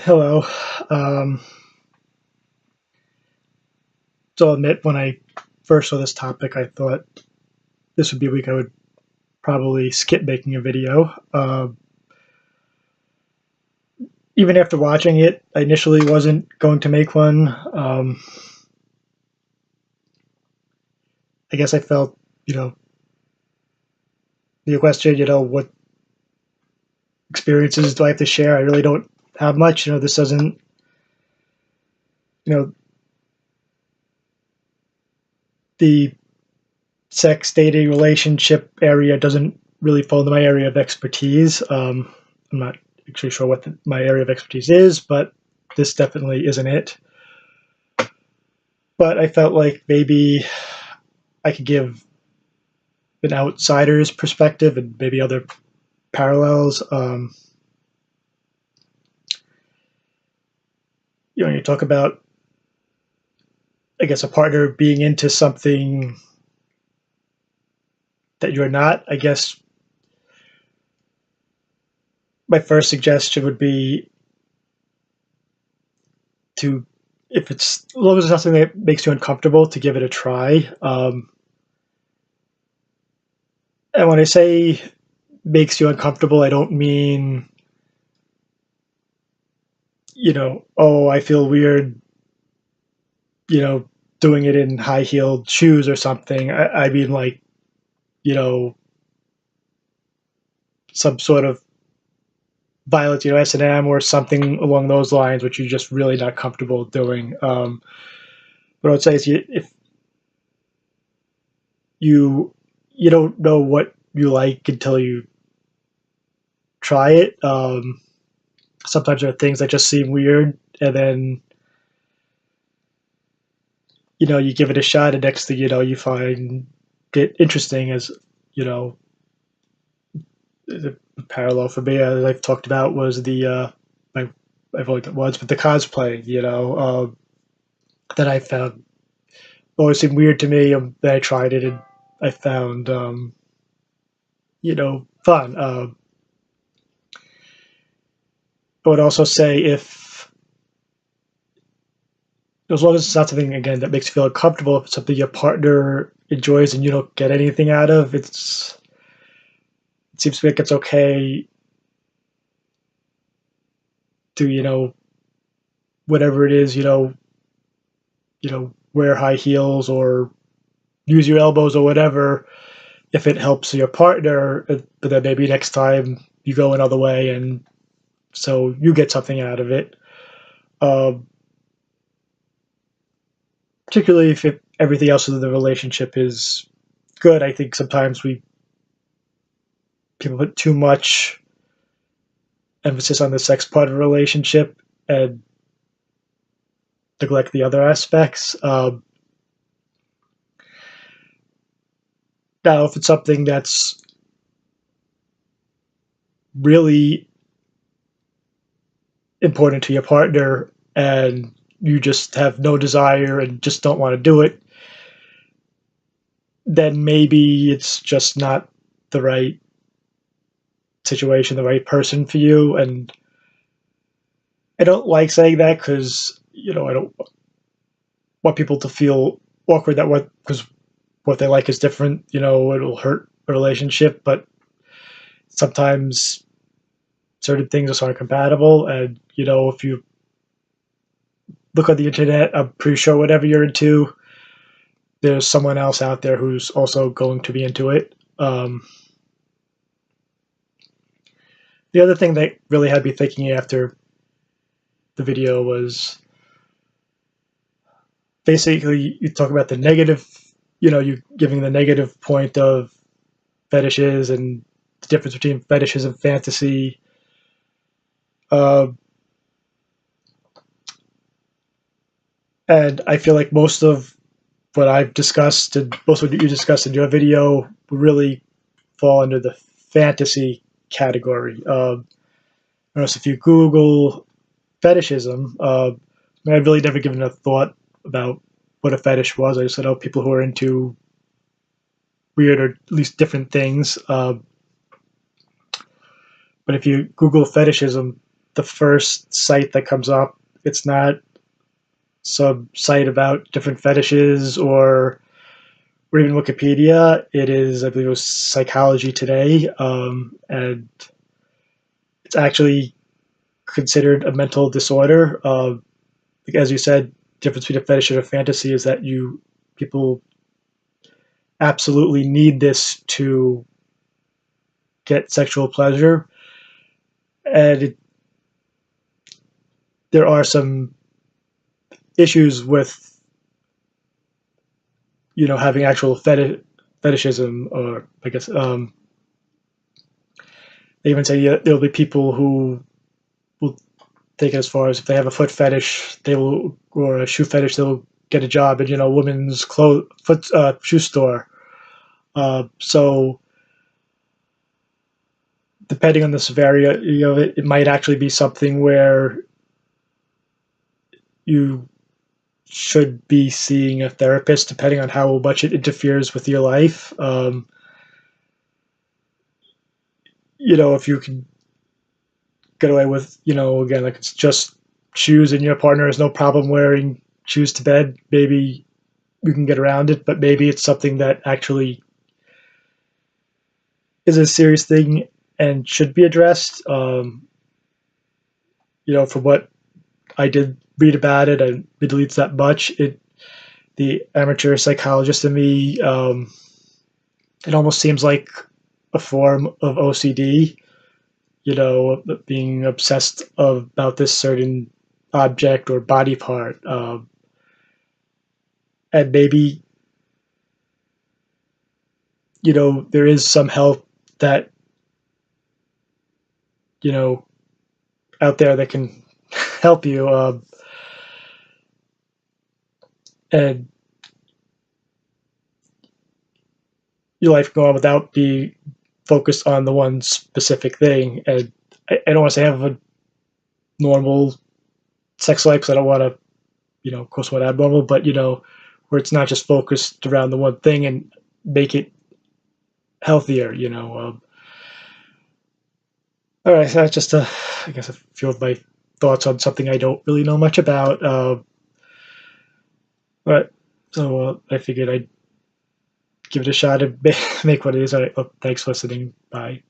Hello. Um, so I'll admit, when I first saw this topic, I thought this would be a week I would probably skip making a video. Even after watching it, I initially wasn't going to make one. I guess I felt, you know, the question, what experiences do I have to share? I really don't have much. This doesn't, you know, the sex, dating, relationship area doesn't really fall into my area of expertise. I'm not actually sure what my area of expertise is, but this definitely isn't it. But I felt like maybe I could give an outsider's perspective and maybe other parallels. You talk about, I guess, a partner being into something that you're not. I guess my first suggestion would be to, if it's, as long as it's not something that makes you uncomfortable, to give it a try. And when I say makes you uncomfortable, I don't mean, oh, I feel weird, you know, doing it in high heeled shoes or something. I mean, like, you know, some sort of violence, S&M or something along those lines, which you're just really not comfortable doing. What I would say is, if you you don't know what you like until you try it. Sometimes there are things that just seem weird, and then you give it a shot, and next thing you know, you find it interesting. As you know, the parallel for me, as I've talked about, was I've only done once, but the cosplay. That I found always seemed weird to me. Then I tried it, and I found fun. I would also say, if as long as it's not something, again, that makes you feel uncomfortable, if it's something your partner enjoys and you don't get anything out of, it seems to me like it's okay to, whatever it is, wear high heels or use your elbows or whatever, if it helps your partner. But then maybe next time you go another way, and so you get something out of it. Um, Particularly if everything else in the relationship is good. I think sometimes people put too much emphasis on the sex part of a relationship and neglect the other aspects. Now, if it's something that's really important to your partner and you just have no desire and just don't want to do it, then maybe it's just not the right situation, the right person for you. And I don't like saying that because, I don't want people to feel awkward that because what they like is different, it'll hurt a relationship. But sometimes certain things just aren't compatible. And, if you look on the internet, I'm pretty sure whatever you're into, there's someone else out there who's also going to be into it. The other thing that really had me thinking after the video was, basically, you talk about the negative, you giving the negative point of fetishes and the difference between fetishes and fantasy. Uh, and I feel like most of what I've discussed and most of what you discussed in your video really fall under the fantasy category. Notice if you Google fetishism, I really never given a thought about what a fetish was. I just said, oh, people who are into weird or at least different things. But if you Google fetishism, the first site that comes up. It's not some site about different fetishes or even Wikipedia. It is, I believe, it was Psychology Today, and it's actually considered a mental disorder. As you said, difference between a fetish and a fantasy is that you people absolutely need this to get sexual pleasure, and there are some issues with having actual fetishism, or I guess they even say there'll be people who will take it as far as if they have a foot fetish, they will, or a shoe fetish, they'll get a job at a women's foot shoe store. So depending on the severity of it, it might actually be something where you should be seeing a therapist, depending on how much it interferes with your life. If you can get away with, again, like it's just shoes and your partner has no problem wearing shoes to bed, maybe you can get around it, but maybe it's something that actually is a serious thing and should be addressed. From what I did read about it, I didn't read that much. The amateur psychologist in me, it almost seems like a form of OCD. Being obsessed about this certain object or body part, and maybe there is some help that you know out there that can help you, and your life go on without being focused on the one specific thing. And I don't want to say have a normal sex life because I don't want to, of course, what abnormal, but where it's not just focused around the one thing and make it healthier. All right, so that's just I guess a few of my thoughts on something I don't really know much about. But so I figured I'd give it a shot and make what it is. All right, well, thanks for listening. Bye.